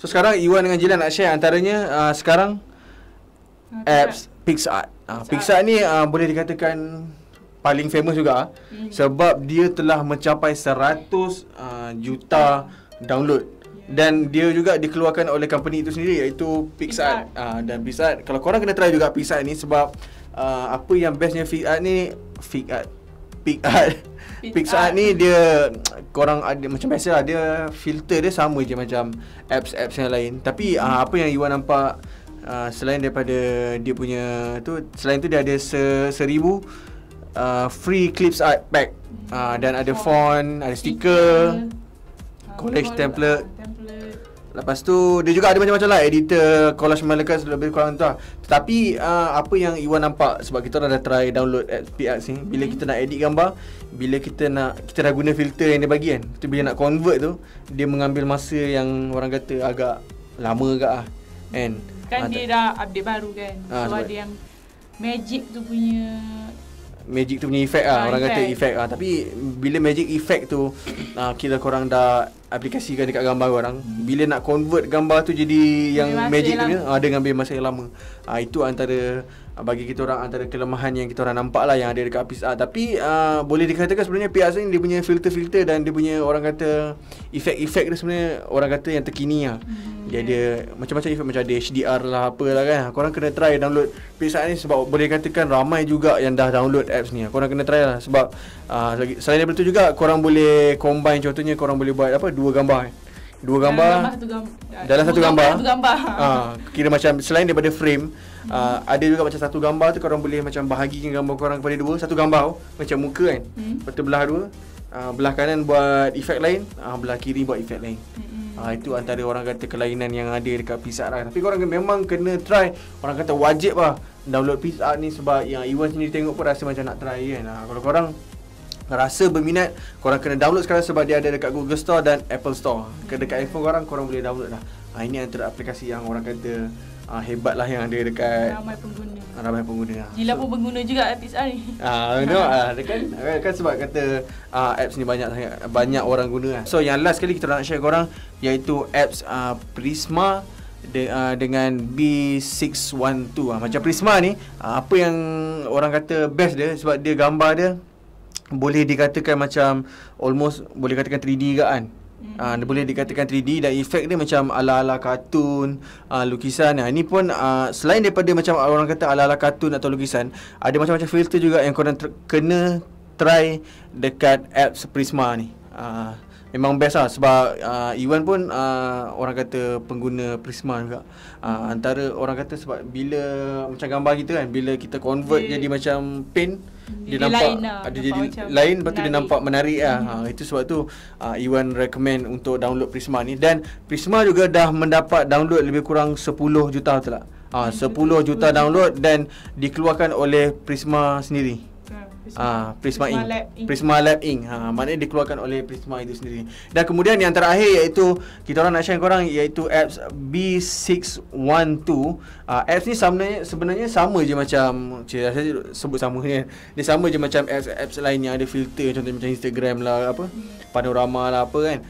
So sekarang Iwan dengan Jilan nak share antaranya sekarang apps PicsArt. PicsArt ni boleh dikatakan paling famous juga sebab dia telah mencapai 100 juta download. Dan dia juga dikeluarkan oleh company itu sendiri iaitu PicsArt. Dan PicsArt, kalau korang kena try juga PicsArt ni sebab apa yang bestnya PicsArt ni dia korang ada macam biasa lah, dia filter dia sama je macam apps-apps yang lain. Tapi apa yang Iwan nampak selain daripada dia punya tu, selain tu dia ada 1000 free clips art pack. Dan ada font, ada stiker, collage template. Lepas tu dia juga ada macam-macam lah editor, collage melekat lebih kurang tu lah. Tetapi apa yang Iwan nampak, sebab kita orang dah try download apps PicsArt ni, bila kita nak edit gambar, bila kita dah guna filter yang dia bagi kan, tu bila nak convert tu, dia mengambil masa yang orang kata agak lama agak lah kan. Dia dah update baru kan. So ada yang magic tu punya efek lah, orang kata efek lah. Tapi bila magic effect tu kira korang dah aplikasikan dekat gambar korang, bila nak convert gambar tu jadi yang magic tu dia ngambil masa yang lama. Itu antara bagi kita orang antara kelemahan yang kita orang nampak lah yang ada dekat PicsArt. Tapi boleh dikatakan sebenarnya PicsArt ni dia punya filter-filter dan dia punya orang kata efek-efek dia sebenarnya orang kata yang terkini lah. Dia ada macam-macam efek, macam ada HDR lah apalah kan. Korang kena try download PicsArt ni sebab boleh katakan ramai juga yang dah download apps ni. Korang kena try lah sebab selain daripada tu juga korang boleh combine, contohnya korang boleh buat apa, dua gambar dalam satu gambar. Kira macam selain daripada frame, ada juga macam satu gambar tu korang boleh macam bahagikan gambar korang kepada dua. Satu gambar macam muka kan, lepas tu belah dua, belah kanan buat efek lain, belah kiri buat efek lain. Itu antara orang kata kelainan yang ada dekat PicsArt lah. Tapi korang memang kena try, orang kata wajib lah download PicsArt ni sebab yang Iwan sendiri tengok pun rasa macam nak try kan. Kalau korang rasa berminat, korang kena download sekarang sebab dia ada dekat Google Store dan Apple Store. Dekat iPhone korang boleh download dah. Ini antara aplikasi yang orang kata hebat lah yang ada dekat ramai pengguna. Gila pun pengguna juga PicsArt ni. Kan sebab kata apps ni banyak orang guna. So yang last kali kita nak share korang iaitu apps Prisma dengan B612. Macam Prisma ni, apa yang orang kata best dia sebab dia gambar dia boleh dikatakan macam almost boleh katakan 3D ke kan. Dia boleh dikatakan 3D dan efek dia macam ala-ala kartun, lukisan. Ini pun selain daripada macam orang kata ala-ala kartun atau lukisan, ada macam-macam filter juga yang korang kena try dekat apps Prisma ni. Memang best lah sebab Iwan pun orang kata pengguna Prisma juga. Antara orang kata sebab bila macam gambar kita kan, bila kita convert jadi macam paint, dia nampak ada jadi lain, lepas tu dia nampak menarik lah. Itu sebab tu Iwan recommend untuk download Prisma ni. Dan Prisma juga dah mendapat download lebih kurang 10 juta betul tak? 10 juta download dan dikeluarkan oleh Prisma sendiri. Prisma Lab Inc. Maknanya dikeluarkan oleh Prisma itu sendiri. Dan kemudian yang terakhir iaitu kita orang nak share korang iaitu apps B612. Apps ni sebenarnya sama je macam saya sebut sama kan. Dia sama je macam apps lain yang ada filter, contohnya macam Instagram lah, apa panorama lah apa kan.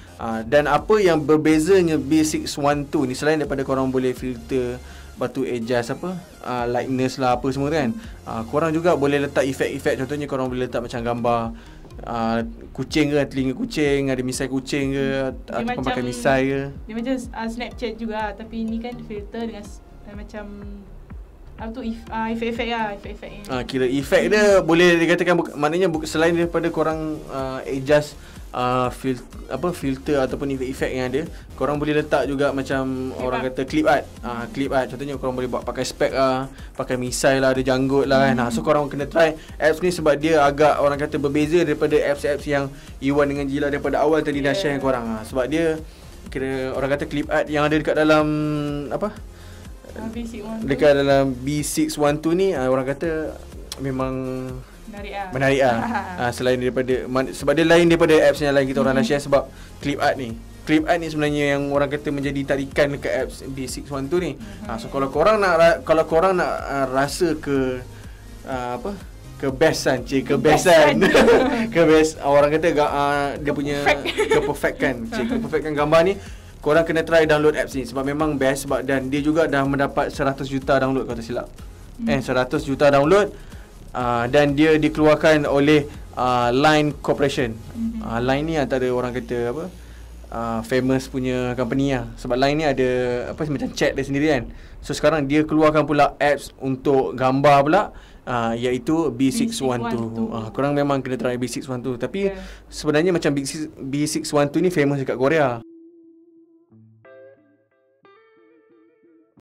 Dan apa yang berbezanya B612 ni, selain daripada korang boleh filter, lepas tu adjust likeness lah apa semua kan, korang juga boleh letak efek-efek. Contohnya korang boleh letak macam gambar kucing ke, telinga kucing, ada misai kucing ke, ataupun pakai misai ke. Dia macam Snapchat juga, tapi ni kan filter dengan macam apa tu, efek-efek lah, efek-efek ni. Kira efek dia boleh dikatakan maknanya selain daripada korang adjust filter ataupun efek-efek yang ada, korang boleh letak juga macam orang kata clip art. Clip art contohnya korang boleh buat pakai spek pakai misai lah, ada janggut lah kan. So korang kena try apps ni sebab dia agak orang kata berbeza daripada apps-apps yang Iwan dengan Jila daripada awal tadi dah share dengan korang. Sebab dia kira orang kata clip art yang ada dekat dalam dekat dalam B612 ni, orang kata memang menarik lah. Selain daripada sebab dia lain daripada apps yang lain kita orang dah share. Sebab clip art ni sebenarnya yang orang kata menjadi tarikan dekat apps B612 ni. So kalau korang nak rasa kebesan ke best orang kata dia punya keperfectkan gambar ni, korang kena try download apps ni sebab memang best, sebab dan dia juga dah mendapat 100 juta download kalau tak silap. 100 juta download, dan dia dikeluarkan oleh Line Corporation. Line ni antara orang kata apa, famous punya company lah. Sebab Line ni ada apa macam chat dia sendiri kan. So sekarang dia keluarkan pula apps untuk gambar pula, iaitu B612. Korang memang kena try B612. Tapi sebenarnya macam B612 ni famous dekat Korea.